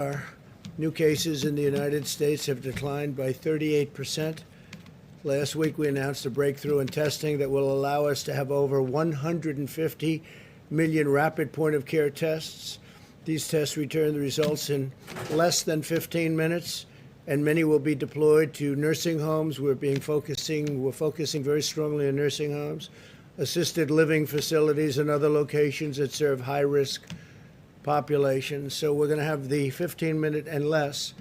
Our new cases in the United States have declined by 38%. Last week, we announced a breakthrough in testing that will allow us to have over 150 million rapid point-of-care tests. These tests return the results in less than 15 minutes, and many will be deployed to nursing homes. We're focusing very strongly on nursing homes, assisted living facilities, and other locations that serve high-risk populations. So we're going to have the 15-minute and less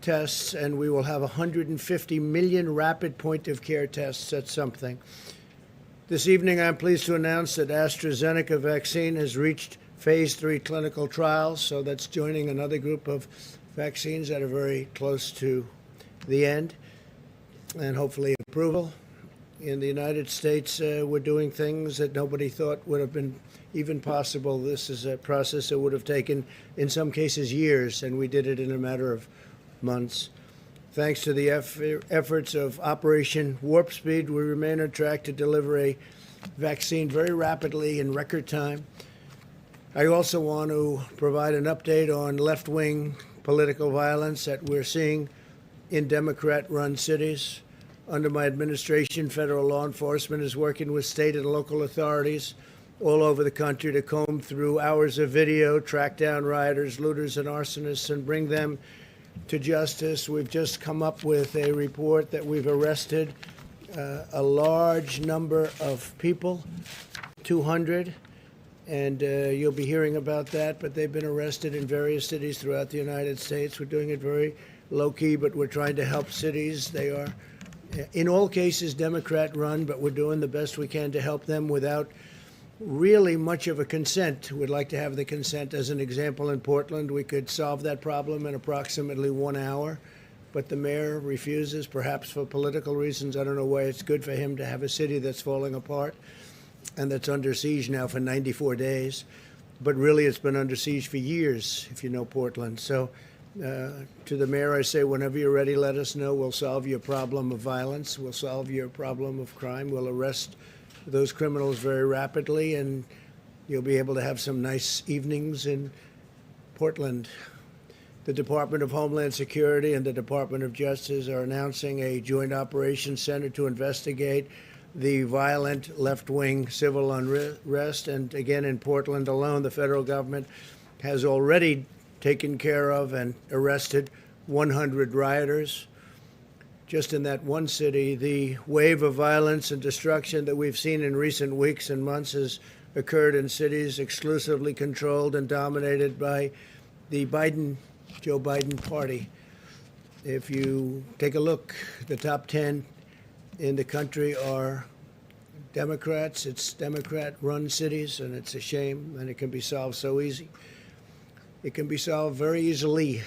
tests, and we will have 150 million rapid point-of-care tests. That's something. This evening, I'm pleased to announce that AstraZeneca vaccine has reached phase 3 clinical trials. So that's joining another group of vaccines that are very close to the end and hopefully approval. In the United States, we're doing things that nobody thought would have been even possible. This is a process that would have taken, in some cases, years, and we did it in a matter of months. Thanks to the efforts of Operation Warp Speed, we remain on track to deliver a vaccine very rapidly in record time. I also want to provide an update on left-wing political violence that we're seeing in Democrat-run cities. Under my administration, federal law enforcement is working with state and local authorities all over the country to comb through hours of video, track down rioters, looters, and arsonists, and bring them to justice. We've just come up with a report that we've arrested a large number of people, 200, and you'll be hearing about that, but they've been arrested in various cities throughout the United States. We're doing it very low-key, but we're trying to help cities. They are, in all cases, Democrat-run, but we're doing the best we can to help them without really much of a consent. We'd like to have the consent. As an example, in Portland, we could solve that problem in approximately 1 hour, but the mayor refuses, perhaps for political reasons. I don't know why it's good for him to have a city that's falling apart and that's under siege now for 94 days. But really, it's been under siege for years, if you know Portland. So to the mayor, I say, whenever you're ready, let us know. We'll solve your problem of violence. We'll solve your problem of crime. We'll arrest those criminals very rapidly, and you'll be able to have some nice evenings in Portland. The Department of Homeland Security and the Department of Justice are announcing a joint operations center to investigate the violent left-wing civil unrest. And again, in Portland alone, the federal government has already taken care of and arrested 100 rioters. Just in that one city, the wave of violence and destruction that we've seen in recent weeks and months has occurred in cities exclusively controlled and dominated by the Joe Biden party. If you take a look, the top 10 in the country are Democrats. It's Democrat-run cities, and it's a shame, and it can be solved so easy. It can be solved very easily.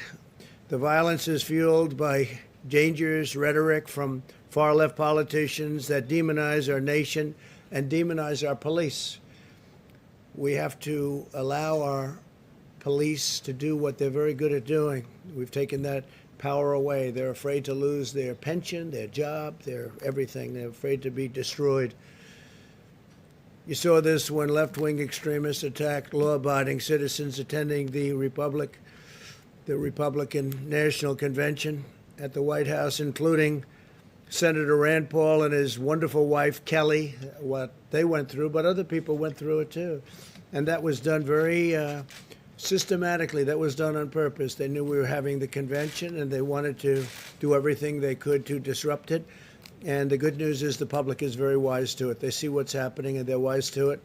The violence is fueled by dangerous rhetoric from far-left politicians that demonize our nation and demonize our police. We have to allow our police to do what they're very good at doing. We've taken that power away. They're afraid to lose their pension, their job, their everything. They're afraid to be destroyed. You saw this when left-wing extremists attacked law-abiding citizens attending the Republican National Convention at the White House, including Senator Rand Paul and his wonderful wife, Kelly, what they went through, but other people went through it too. And that was done very systematically. That was done on purpose. They knew we were having the convention, and they wanted to do everything they could to disrupt it. And the good news is the public is very wise to it. They see what's happening, and they're wise to it.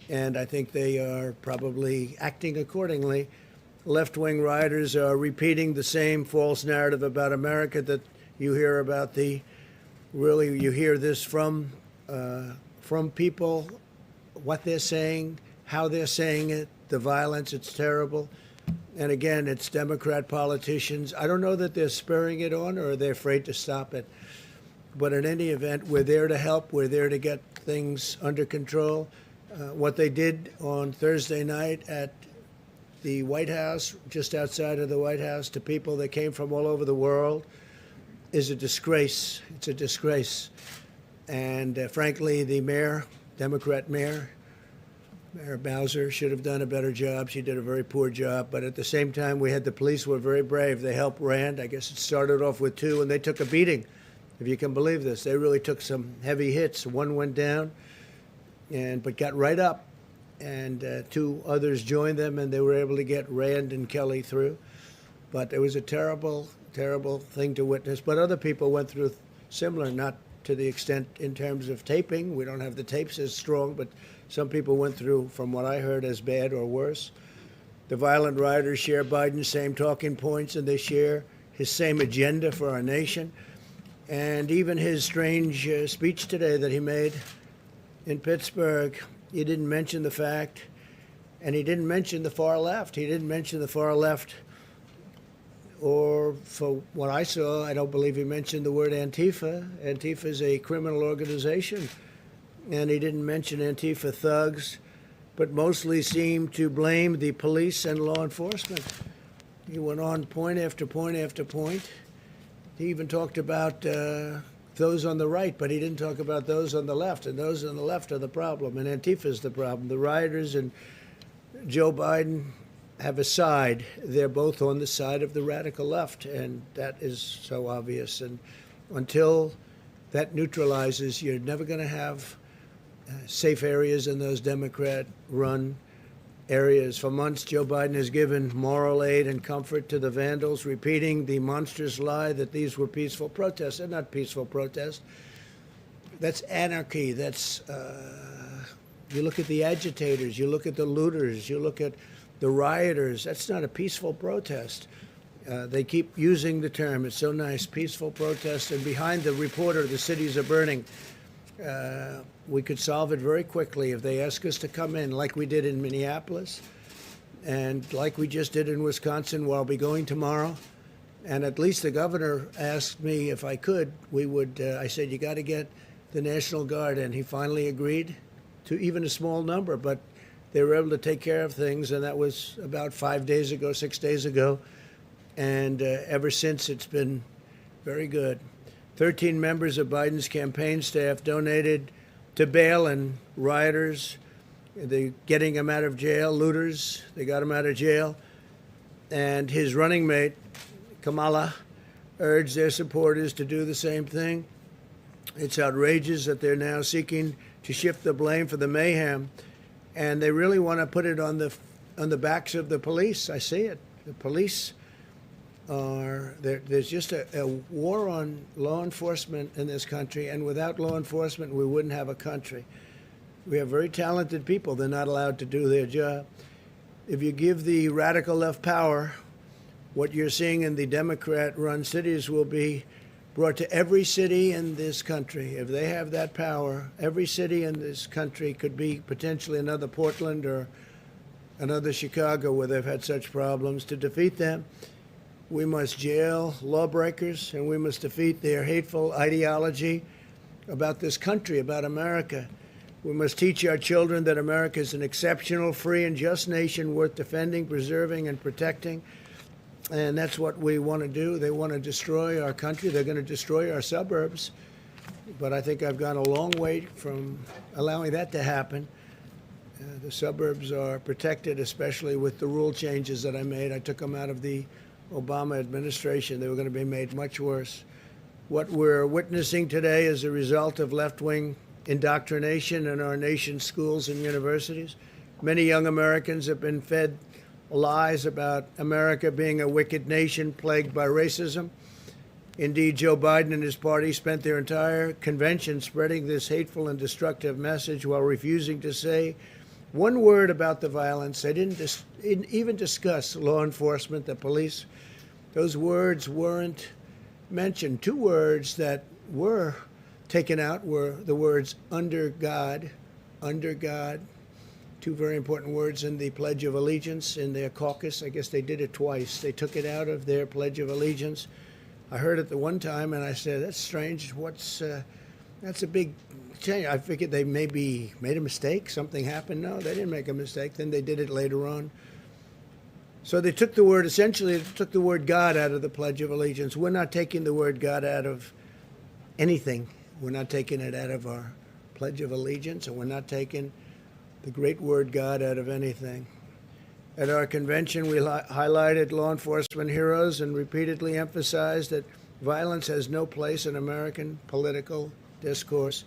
And I think they are probably acting accordingly. Left-wing rioters are repeating the same false narrative about America that you hear about. You hear this from people, what they're saying, how they're saying it, the violence. It's terrible. And again, it's Democrat politicians. I don't know that they're spurring it on or they're afraid to stop it. But in any event, we're there to help. We're there to get things under control. What they did on Thursday night at the White House, just outside of the White House, to people that came from all over the world is a disgrace. It's a disgrace. And frankly, the mayor, Democrat mayor, Mayor Bowser should have done a better job. She did a very poor job. But at the same time, we had the police were very brave. They helped Rand. I guess it started off with 2, and they took a beating, if you can believe this. They really took some heavy hits. 1 went down, but got right up, and 2 others joined them, and they were able to get Rand and Kelly through. But it was a terrible, terrible thing to witness. But other people went through similar, not to the extent in terms of taping. We don't have the tapes as strong, but some people went through, from what I heard, as bad or worse. The violent rioters share Biden's same talking points, and they share his same agenda for our nation. And even his strange speech today that he made in Pittsburgh, he didn't mention the fact, and he didn't mention the far left. He didn't mention the far left, or for what I saw, I don't believe he mentioned the word Antifa. Antifa is a criminal organization. And he didn't mention Antifa thugs, but mostly seemed to blame the police and law enforcement. He went on point after point after point. He even talked about those on the right, but he didn't talk about those on the left, and those on the left are the problem, and Antifa is the problem. The rioters and Joe Biden have a side. They're both on the side of the radical left, and that is so obvious. And until that neutralizes, you're never going to have safe areas in those Democrat-run areas. For months, Joe Biden has given moral aid and comfort to the vandals, repeating the monstrous lie that these were peaceful protests. They're not peaceful protests. That's anarchy. That's you look at the agitators, you look at the looters, you look at the rioters. That's not a peaceful protest. They keep using the term. It's so nice, peaceful protest. And behind the reporter, the cities are burning. We could solve it very quickly if they ask us to come in, like we did in Minneapolis and like we just did in Wisconsin, where I'll be going tomorrow. And at least the governor asked me if I could, I said, you got to get the National Guard. And he finally agreed to even a small number, but they were able to take care of things. And that was about 5 days ago, 6 days ago. And ever since, it's been very good. 13 members of Biden's campaign staff donated to bail and rioters. They're getting him out of jail, looters. They got him out of jail. And his running mate, Kamala, urged their supporters to do the same thing. It's outrageous that they're now seeking to shift the blame for the mayhem. And they really want to put it on the backs of the police. I see it. The police there's just a war on law enforcement in this country, and without law enforcement, we wouldn't have a country. We have very talented people. They're not allowed to do their job. If you give the radical left power, what you're seeing in the Democrat-run cities will be brought to every city in this country. If they have that power, every city in this country could be potentially another Portland or another Chicago where they've had such problems. To defeat them, we must jail lawbreakers, and we must defeat their hateful ideology about this country, about America. We must teach our children that America is an exceptional, free, and just nation worth defending, preserving, and protecting. And that's what we want to do. They want to destroy our country. They're going to destroy our suburbs. But I think I've gone a long way from allowing that to happen. The suburbs are protected, especially with the rule changes that I made. I took them out of the Obama administration. They were going to be made much worse. What we're witnessing today is a result of left-wing indoctrination in our nation's schools and universities. Many young Americans have been fed lies about America being a wicked nation plagued by racism. Indeed, Joe Biden and his party spent their entire convention spreading this hateful and destructive message while refusing to say one word about the violence. They didn't even discuss law enforcement, the police. Those words weren't mentioned. 2 words that were taken out were the words under God, 2 very important words in the Pledge of Allegiance in their caucus. I guess they did it twice. They took it out of their Pledge of Allegiance. I heard it the one time, and I said, that's strange. That's a big change. I figured they maybe made a mistake. Something happened. No, they didn't make a mistake. Then they did it later on. So they took the word, essentially, they took the word God out of the Pledge of Allegiance. We're not taking the word God out of anything. We're not taking it out of our Pledge of Allegiance, and we're not taking the great word God out of anything. At our convention, we highlighted law enforcement heroes and repeatedly emphasized that violence has no place in American political discourse.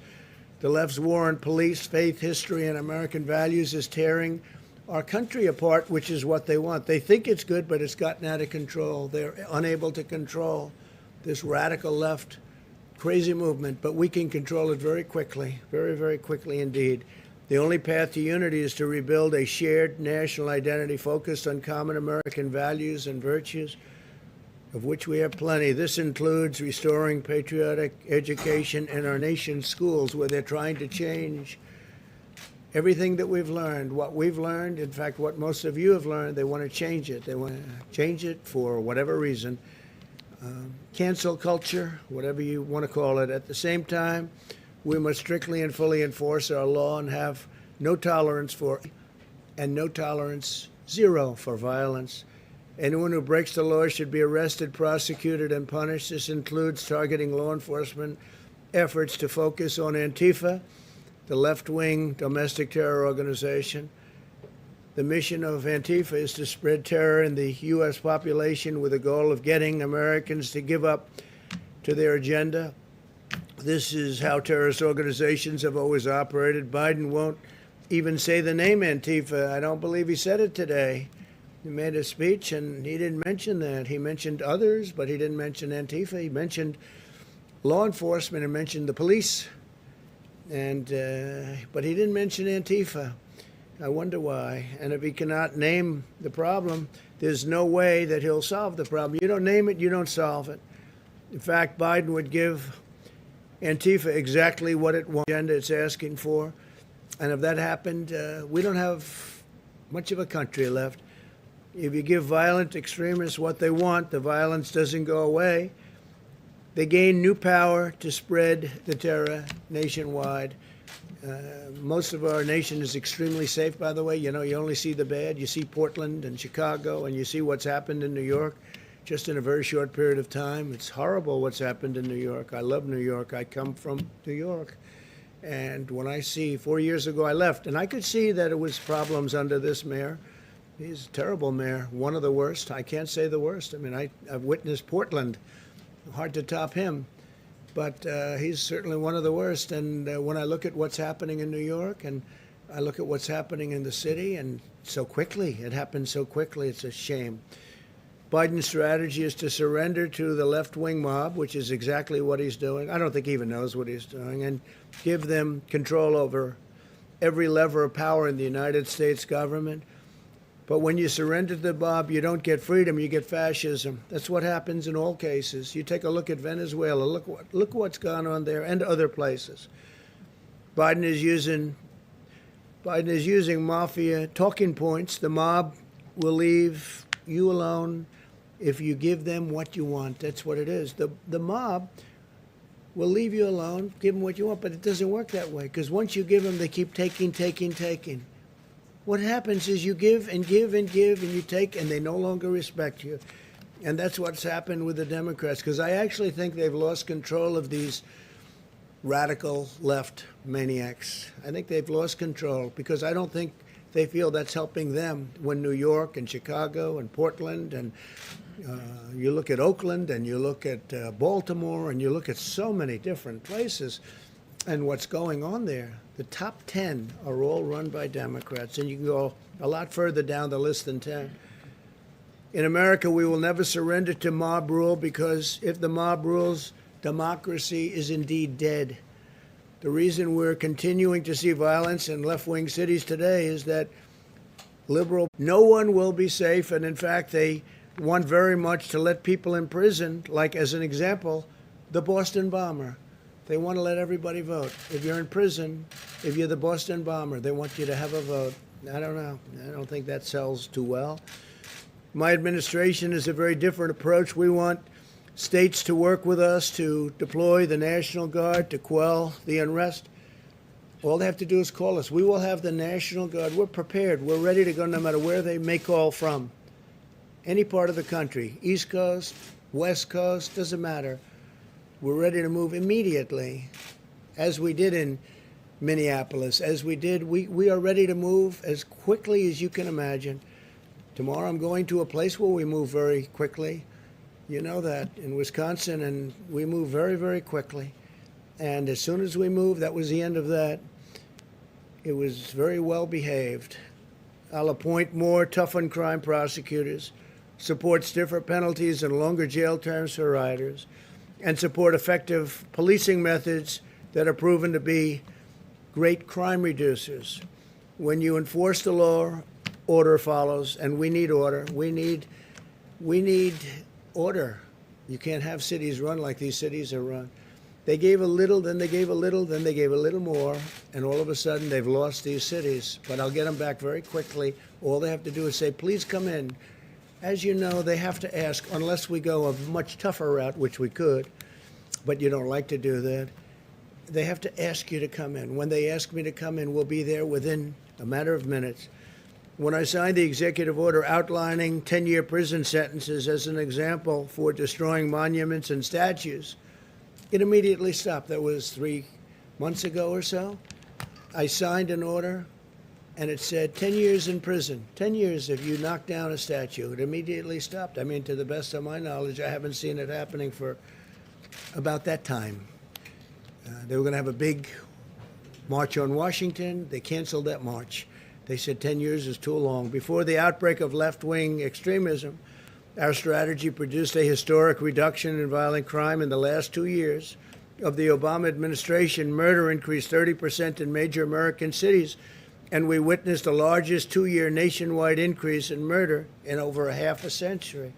The left's war on police, faith, history, and American values is tearing our country apart, which is what they want. They think it's good, but it's gotten out of control. They're unable to control this radical left crazy movement, but we can control it very quickly, very, very quickly indeed. The only path to unity is to rebuild a shared national identity focused on common American values and virtues, of which we have plenty. This includes restoring patriotic education in our nation's schools, where they're trying to change everything that we've learned. What we've learned, in fact, what most of you have learned, they want to change it. They want to change it for whatever reason. Cancel culture, whatever you want to call it. At the same time, we must strictly and fully enforce our law and have no tolerance for, and no tolerance, zero, for violence. Anyone who breaks the law should be arrested, prosecuted, and punished. This includes targeting law enforcement efforts to focus on Antifa, the left-wing domestic terror organization. The mission of Antifa is to spread terror in the U.S. population with the goal of getting Americans to give up to their agenda. This is how terrorist organizations have always operated. Biden won't even say the name Antifa. I don't believe he said it today. He made a speech and he didn't mention that. He mentioned others, but he didn't mention Antifa. He mentioned law enforcement and mentioned the police, and but he didn't mention Antifa. I wonder why. And if he cannot name the problem, there's no way that he'll solve the problem. You don't name it, you don't solve it. In fact, Biden would give Antifa exactly what it wants, agenda it's asking for. And if that happened, we don't have much of a country left. If you give violent extremists what they want, the violence doesn't go away. They gain new power to spread the terror nationwide. Most of our nation is extremely safe, by the way. You know, you only see the bad. You see Portland and Chicago, and you see what's happened in New York just in a very short period of time. It's horrible what's happened in New York. I love New York. I come from New York. And when I see, 4 years ago I left, and I could see that it was problems under this mayor. He's a terrible mayor, one of the worst. I can't say the worst. I mean, I've witnessed Portland. Hard to top him. But he's certainly one of the worst. And when I look at what's happening in New York, and I look at what's happening in the city, and so quickly, it happened so quickly, it's a shame. Biden's strategy is to surrender to the left-wing mob, which is exactly what he's doing. I don't think he even knows what he's doing, and give them control over every lever of power in the United States government. But when you surrender to the mob, you don't get freedom, you get fascism. That's what happens in all cases. You take a look at Venezuela, look what's gone on there, and other places. Biden is using mafia talking points. The mob will leave you alone if you give them what you want. That's what it is. The mob will leave you alone, give them what you want, but it doesn't work that way, because once you give them, they keep taking. What happens is you give and give and give, and you take, and they no longer respect you. And that's what's happened with the Democrats, because I actually think they've lost control of these radical left maniacs. I think they've lost control, because I don't think they feel that's helping them when New York and Chicago and Portland, and you look at Oakland, and you look at Baltimore, and you look at so many different places, and what's going on there. The top 10 are all run by Democrats, and you can go a lot further down the list than 10. In America, we will never surrender to mob rule, because if the mob rules, democracy is indeed dead. The reason we're continuing to see violence in left-wing cities today is that no one will be safe, and in fact, they want very much to let people in prison, like, as an example, the Boston bomber. They want to let everybody vote. If you're in prison, if you're the Boston bomber, they want you to have a vote. I don't know. I don't think that sells too well. My administration is a very different approach. We want states to work with us to deploy the National Guard to quell the unrest. All they have to do is call us. We will have the National Guard. We're prepared. We're ready to go no matter where they may call from. Any part of the country, East Coast, West Coast, doesn't matter. We're ready to move immediately, as we did in Minneapolis. As we did, we are ready to move as quickly as you can imagine. Tomorrow I'm going to a place where we move very quickly. You know that, in Wisconsin, and we move very, very quickly. And as soon as we moved, that was the end of that. It was very well behaved. I'll appoint more tough-on-crime prosecutors, support stiffer penalties and longer jail terms for riders, and support effective policing methods that are proven to be great crime reducers. When you enforce the law, order follows, and we need order. We need order. You can't have cities run like these cities are run. They gave a little, then they gave a little, then they gave a little more, and all of a sudden they've lost these cities. But I'll get them back very quickly. All they have to do is say, please come in. As you know, they have to ask, unless we go a much tougher route, which we could, but you don't like to do that. They have to ask you to come in. When they ask me to come in, we'll be there within a matter of minutes. When I signed the executive order outlining 10-year prison sentences as an example for destroying monuments and statues, it immediately stopped. That was 3 months ago or so. I signed an order, and it said 10 years in prison. 10 years if you knock down a statue. It immediately stopped. I mean, to the best of my knowledge, I haven't seen it happening for about that time. They were going to have a big march on Washington. They canceled that march. They said 10 years is too long. Before the outbreak of left-wing extremism, our strategy produced a historic reduction in violent crime in the last 2 years of the Obama administration. Murder increased 30% in major American cities, and we witnessed the largest 2-year nationwide increase in murder in over a half a century.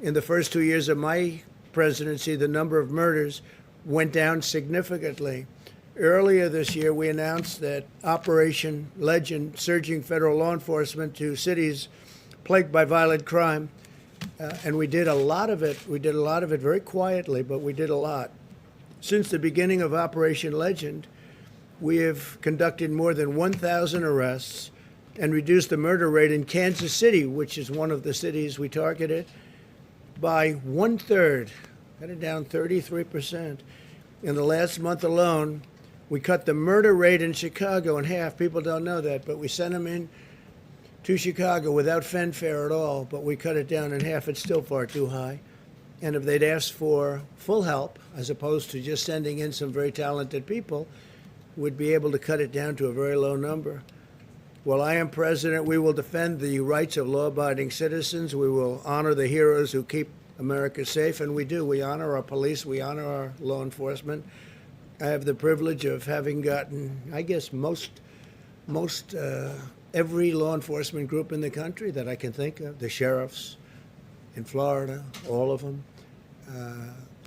In the first 2 years of my presidency, the number of murders went down significantly. Earlier this year, we announced that Operation Legend, surging federal law enforcement to cities plagued by violent crime, and we did a lot of it. We did a lot of it very quietly, but we did a lot. Since the beginning of Operation Legend, we have conducted more than 1,000 arrests and reduced the murder rate in Kansas City, which is one of the cities we targeted, by 1/3. Got it down 33%. In the last month alone, we cut the murder rate in Chicago in half. People don't know that, but we sent them in to Chicago without fanfare at all, but we cut it down in half. It's still far too high. And if they'd asked for full help, as opposed to just sending in some very talented people, we'd be able to cut it down to a very low number. While I am president, we will defend the rights of law-abiding citizens. We will honor the heroes who keep America safe, and we do. We honor our police. We honor our law enforcement. I have the privilege of having gotten, I guess, most every law enforcement group in the country that I can think of. The sheriffs in Florida, all of them.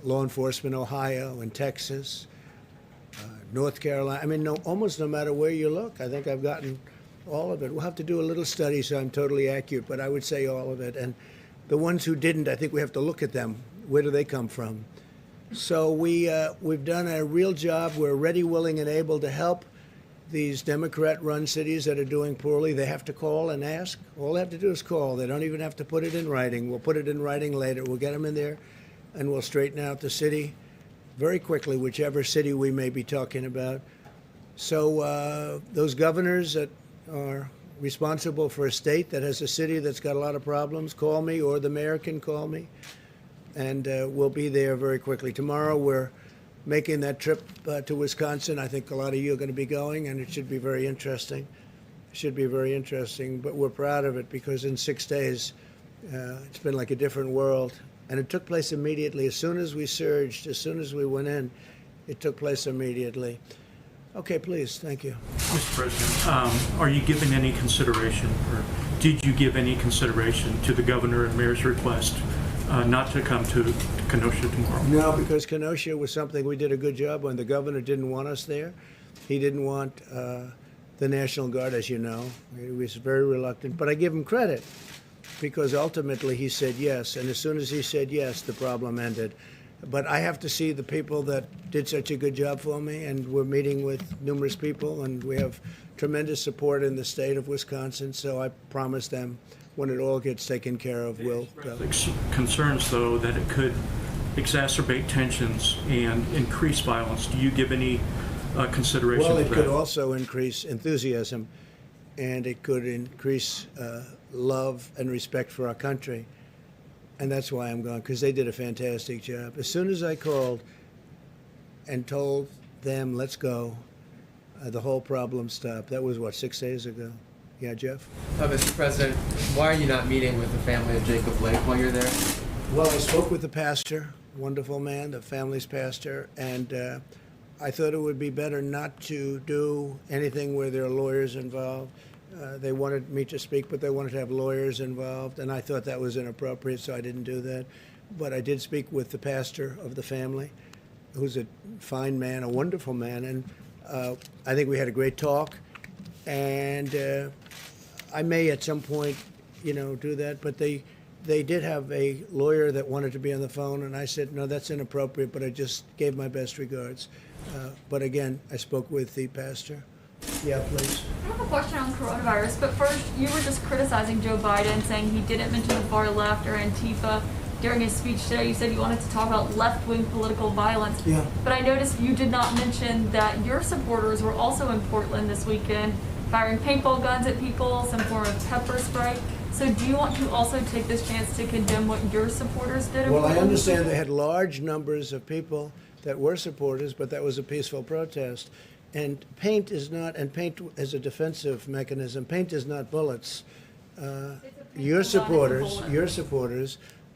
Law enforcement Ohio and Texas, North Carolina. I mean, almost no matter where you look, I think I've gotten all of it. We'll have to do a little study so I'm totally accurate, but I would say all of it. And the ones who didn't, I think we have to look at them. Where do they come from? So we've done a real job. We're ready, willing, and able to help these Democrat-run cities that are doing poorly. They have to call and ask. All they have to do is call. They don't even have to put it in writing. We'll put it in writing later. We'll get them in there, and we'll straighten out the city very quickly, whichever city we may be talking about. So those governors that are responsible for a state that has a city that's got a lot of problems, call me, or the mayor can call me, and we'll be there very quickly. Tomorrow we're making that trip to Wisconsin. I think a lot of you are going to be going, and it should be very interesting. It should be very interesting, but we're proud of it because in 6 days, it's been like a different world. And it took place immediately. As soon as we surged, as soon as we went in, it took place immediately. Okay, please. Thank you. Mr. President, are you giving any consideration, or did you give any consideration to the governor and mayor's request not to come to Kenosha tomorrow? No, because Kenosha was something we did a good job on. The governor didn't want us there. He didn't want the National Guard, as you know. He was very reluctant. But I give him credit because ultimately he said yes. And as soon as he said yes, the problem ended. But I have to see the people that did such a good job for me, and we're meeting with numerous people, and we have tremendous support in the state of Wisconsin. So I promise them when it all gets taken care of, we'll go. Concerns, though, that it could exacerbate tensions and increase violence. Do you give any consideration Well, for it that. could also increase enthusiasm, and it could increase love and respect for our country. And that's why I'm going, because they did a fantastic job. As soon as I called and told them, let's go, the whole problem stopped. That was, what, 6 days ago? Yeah, Jeff? Mr. President, why are you not meeting with the family of Jacob Blake while you're there? Well, I spoke with the pastor, wonderful man, the family's pastor, and I thought it would be better not to do anything where there are lawyers involved. They wanted me to speak, but they wanted to have lawyers involved, and I thought that was inappropriate, so I didn't do that. But I did speak with the pastor of the family, who's a fine man, a wonderful man, and I think we had a great talk. And I may at some point, do that, but they did have a lawyer that wanted to be on the phone, and I said, no, that's inappropriate, but I just gave my best regards. But again, I spoke with the pastor. Yeah, please. I have a question on coronavirus, but first, you were just criticizing Joe Biden, saying he didn't mention the far left or Antifa during his speech today. You said you wanted to talk about left-wing political violence. Yeah. But I noticed you did not mention that your supporters were also in Portland this weekend, firing paintball guns at people, some form of pepper spray. So do you want to also take this chance to condemn what your supporters did in Well, I Portland? understand they had large numbers of people that were supporters, but that was a peaceful protest. And paint is not, and paint is a defensive mechanism. Paint is not bullets. Your supporters,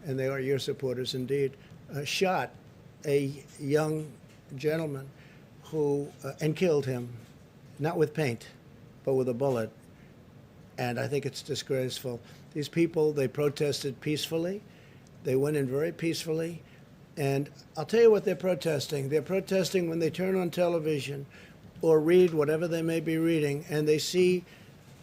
and they are your supporters indeed, shot a young gentleman who, and killed him, not with paint, but with a bullet. And I think it's disgraceful. These people, they protested peacefully. They went in very peacefully. And I'll tell you what they're protesting. They're protesting when they turn on television or read whatever they may be reading, and they see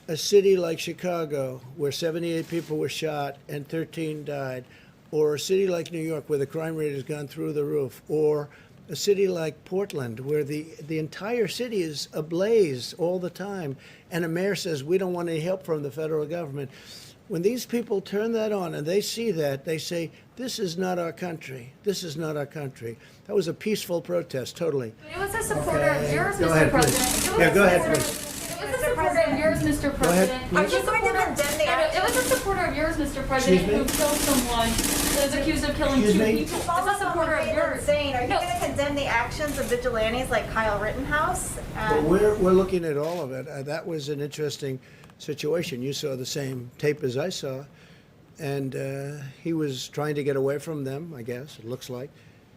a city like Chicago where 78 people were shot and 13 died, or a city like New York where the crime rate has gone through the roof, or a city like Portland where the entire city is ablaze all the time, and a mayor says, we don't want any help from the federal government. When these people turn that on and they see that, they say, this is not our country. This is not our country. That was a peaceful protest, totally. It was a supporter of yours, Go Mr. ahead, President. please. It was Yeah, a go ahead, supporter- please. It was a supporter of yours, Mr. President. please. Are you going to condemn the It was a supporter of yours, Mr. President, Excuse me? who killed someone that is accused of killing Excuse two me? people. It's a supporter of yours. Insane. Are you No. going to condemn the actions of vigilantes like Kyle Rittenhouse? Well, we're looking at all of it. That was an interesting situation. You saw the same tape as I saw. And he was trying to get away from them, I guess, it looks like.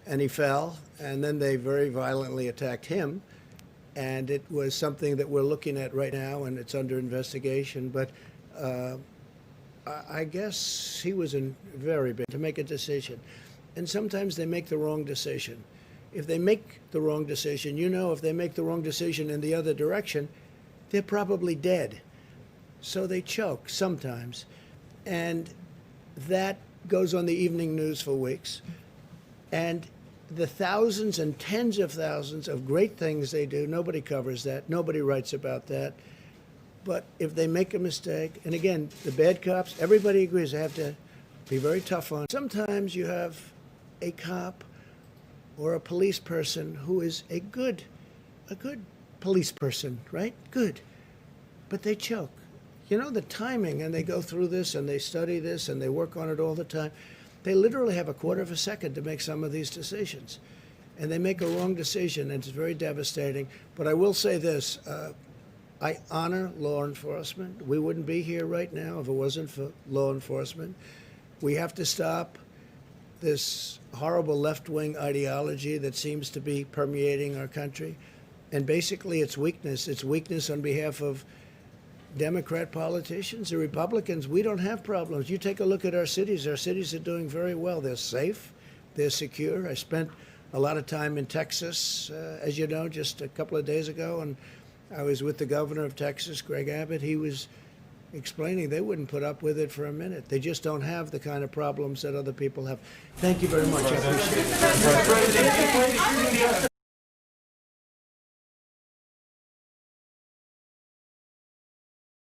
And he fell. And then they very violently attacked him. And it was something that we're looking at right now, and it's under investigation. But I guess he was in very big to make a decision. And sometimes they make the wrong decision. If they make the wrong decision, if they make the wrong decision in the other direction, they're probably dead. So they choke sometimes. And that goes on the evening news for weeks. And the thousands and tens of thousands of great things they do, nobody covers that. Nobody writes about that. But if they make a mistake, and again, the bad cops, everybody agrees they have to be very tough on. Sometimes you have a cop or a police person who is a good police person, right? Good. But they choke. The timing, and they go through this, and they study this, and they work on it all the time. They literally have a quarter of a second to make some of these decisions. And they make a wrong decision, and it's very devastating. But I will say this. I honor law enforcement. We wouldn't be here right now if it wasn't for law enforcement. We have to stop this horrible left-wing ideology that seems to be permeating our country. And basically, it's weakness. It's weakness on behalf of Democrat politicians. The Republicans, we don't have problems. You take a look at our cities. Our cities are doing very well. They're safe. They're secure. I spent a lot of time in Texas, as you know, just a couple of days ago, and I was with the governor of Texas, Greg Abbott. He was explaining they wouldn't put up with it for a minute. They just don't have the kind of problems that other people have. Thank you very much. I appreciate it.